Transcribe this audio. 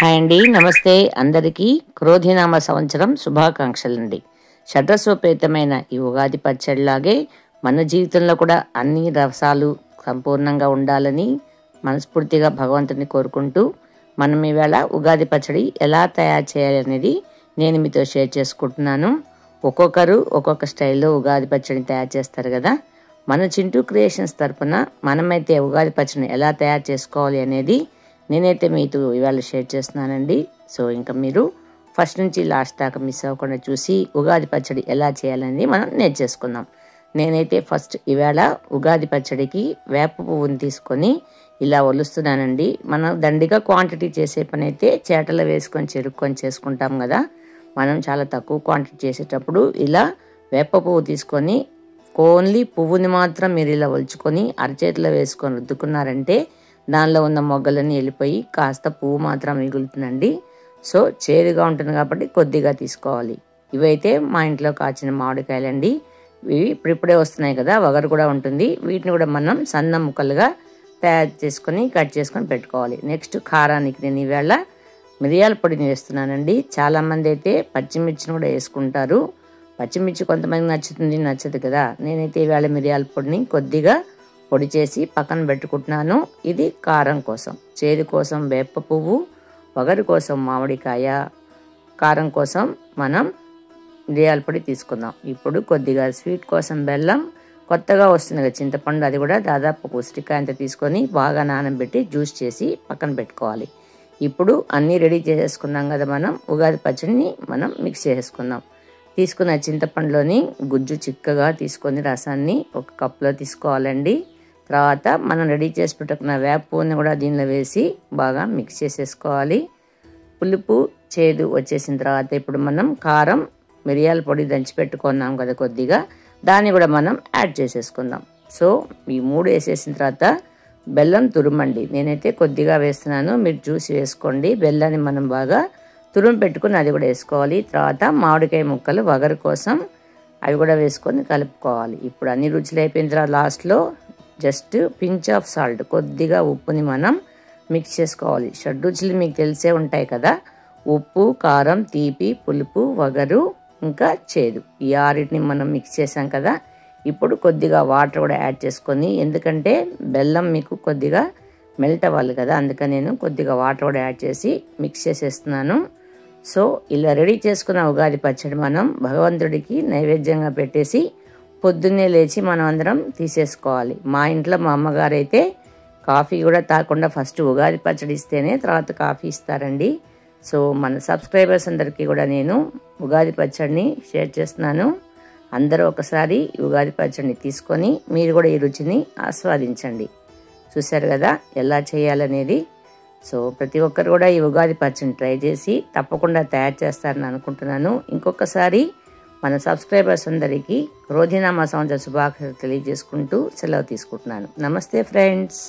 Hi అండి, నమస్తే అందరికీ. క్రోధినామ సంవత్సరం శుభాకాంక్షలండి. షడ్రసోపేతమైన ఈ ఉగాది పచ్చడిలాగే మన జీవితంలో కూడా అన్ని రసాలు సంపూర్ణంగా ఉండాలని మనస్ఫూర్తిగా భగవంతుని కోరుకుంటూ మనం ఈవేళ ఉగాది పచ్చడి ఎలా తయారు చేయాలనేది నేను మీతో షేర్ చేసుకుంటున్నాను. ఒక్కొక్కరు ఒక్కొక్క స్టైల్లో ఉగాది పచ్చడిని తయారు చేస్తారు కదా. మన చింటూ క్రియేషన్స్ తరపున మనమైతే ఉగాది పచ్చడిని ఎలా తయారు చేసుకోవాలి అనేది నేనైతే మీతో ఇవాళ షేర్ చేస్తున్నానండి. సో ఇంకా మీరు ఫస్ట్ నుంచి లాస్ట్ దాకా మిస్ అవ్వకుండా చూసి ఉగాది పచ్చడి ఎలా చేయాలని మనం నేర్చేసుకుందాం. నేనైతే ఫస్ట్ ఇవాళ ఉగాది పచ్చడికి వేప పువ్వుని తీసుకొని ఇలా ఒలుస్తున్నానండి. మనం దండిగా క్వాంటిటీ చేసే పని అయితే చేటలో వేసుకొని చెరుక్కొని చేసుకుంటాం కదా. మనం చాలా తక్కువ క్వాంటిటీ చేసేటప్పుడు ఇలా వేప పువ్వు తీసుకొని ఓన్లీ పువ్వుని మాత్రం మీరు ఇలా ఒలుచుకొని అరచేతిలో వేసుకొని రుద్దుకున్నారంటే దానిలో ఉన్న మొగ్గలన్నీ వెళ్ళిపోయి కాస్త పువ్వు మాత్రం మిగులుతుందండి. సో చేదుగా ఉంటుంది కాబట్టి కొద్దిగా తీసుకోవాలి. ఇవైతే మా ఇంట్లో కాచిన మామిడికాయలండి. ఇవి ఇప్పుడిప్పుడే వస్తున్నాయి కదా, వగరు కూడా ఉంటుంది. వీటిని కూడా మనం సన్న ముక్కలుగా తయారు చేసుకొని కట్ చేసుకొని పెట్టుకోవాలి. నెక్స్ట్ కారానికి నేను ఈవేళ మిరియాల పొడిని వేస్తున్నానండి. చాలామంది అయితే పచ్చిమిర్చిని కూడా వేసుకుంటారు. పచ్చిమిర్చి కొంతమంది నచ్చుతుంది, నచ్చదు కదా. నేనైతే ఈవేళ మిరియాల పొడిని కొద్దిగా పొడి చేసి పక్కన పెట్టుకుంటున్నాను. ఇది కారం కోసం, చేదు కోసం వేప పువ్వు, వగరు కోసం మామిడికాయ, కారం కోసం మనం మిరియాల పొడి తీసుకుందాం. ఇప్పుడు కొద్దిగా స్వీట్ కోసం బెల్లం, కొత్తగా వస్తుంది కదా చింతపండు, అది కూడా దాదాపు ఉసిరికాయ అంత తీసుకొని బాగా నానబెట్టి జ్యూస్ చేసి పక్కన పెట్టుకోవాలి. ఇప్పుడు అన్నీ రెడీ చేసేసుకున్నాం కదా. మనం ఉగాది పచ్చడిని మనం మిక్స్ చేసుకుందాం. తీసుకున్న చింతపండులోని గుజ్జు చిక్కగా తీసుకొని రసాన్ని ఒక కప్లో తీసుకోవాలండి. తర్వాత మనం రెడీ చేసి పెట్టుకున్న వేప పువ్వుని కూడా దీనిలో వేసి బాగా మిక్స్ చేసేసుకోవాలి. పులుపు చేదు వచ్చేసిన తర్వాత ఇప్పుడు మనం కారం, మిరియాల పొడి దంచి పెట్టుకున్నాం కదా కొద్దిగా, దాన్ని కూడా మనం యాడ్ చేసేసుకుందాం. సో ఈ మూడు వేసేసిన తర్వాత బెల్లం తురుమండి. నేనైతే కొద్దిగా వేస్తున్నాను, మీరు చూసి వేసుకోండి. బెల్లాన్ని మనం బాగా తురుము పెట్టుకుని అది కూడా వేసుకోవాలి. తర్వాత మామిడికాయ ముక్కలు వగరు కోసం అవి కూడా వేసుకొని కలుపుకోవాలి. ఇప్పుడు అన్ని రుచులు అయిపోయిన తర్వాత లాస్ట్లో జస్ట్ పించ్ ఆఫ్ సాల్ట్, కొద్దిగా ఉప్పుని మనం మిక్స్ చేసుకోవాలి. షడ్రుచులు మీకు తెలిసే ఉంటాయి కదా, ఉప్పు, కారం, తీపి, పులుపు, వగరు, ఇంకా చేదు, ఈ ఆరింటిని మనం మిక్స్ చేసాం కదా. ఇప్పుడు కొద్దిగా వాటర్ కూడా యాడ్ చేసుకొని, ఎందుకంటే బెల్లం మీకు కొద్దిగా మెల్ట్ అవ్వాలి కదా, అందుకని నేను కొద్దిగా వాటర్ కూడా యాడ్ చేసి మిక్స్ చేసేస్తున్నాను. సో ఇలా రెడీ చేసుకున్న ఉగాది పచ్చడి మనం భగవంతుడికి నైవేద్యంగా పెట్టేసి పొద్దున్నే లేచి మనం అందరం తీసేసుకోవాలి. మా ఇంట్లో మా అమ్మగారు అయితే కాఫీ కూడా తాగకుండా ఫస్ట్ ఉగాది పచ్చడి ఇస్తేనే తర్వాత కాఫీ ఇస్తారండి. సో మన సబ్స్క్రైబర్స్ అందరికీ కూడా నేను ఉగాది పచ్చడిని షేర్ చేస్తున్నాను. అందరూ ఒకసారి ఉగాది పచ్చడిని తీసుకొని మీరు కూడా ఈ రుచిని ఆస్వాదించండి. చూశారు కదా ఎలా చేయాలనేది. సో ప్రతి ఒక్కరు కూడా ఈ ఉగాది పచ్చడిని ట్రై చేసి తప్పకుండా తయారు చేస్తారని అనుకుంటున్నాను. ఇంకొకసారి మన సబ్స్క్రైబర్స్ అందరికీ క్రోధినామ సంవత్సర శుభాకాంక్షలు తెలియజేసుకుంటూ సెలవు తీసుకుంటున్నాను. నమస్తే ఫ్రెండ్స్.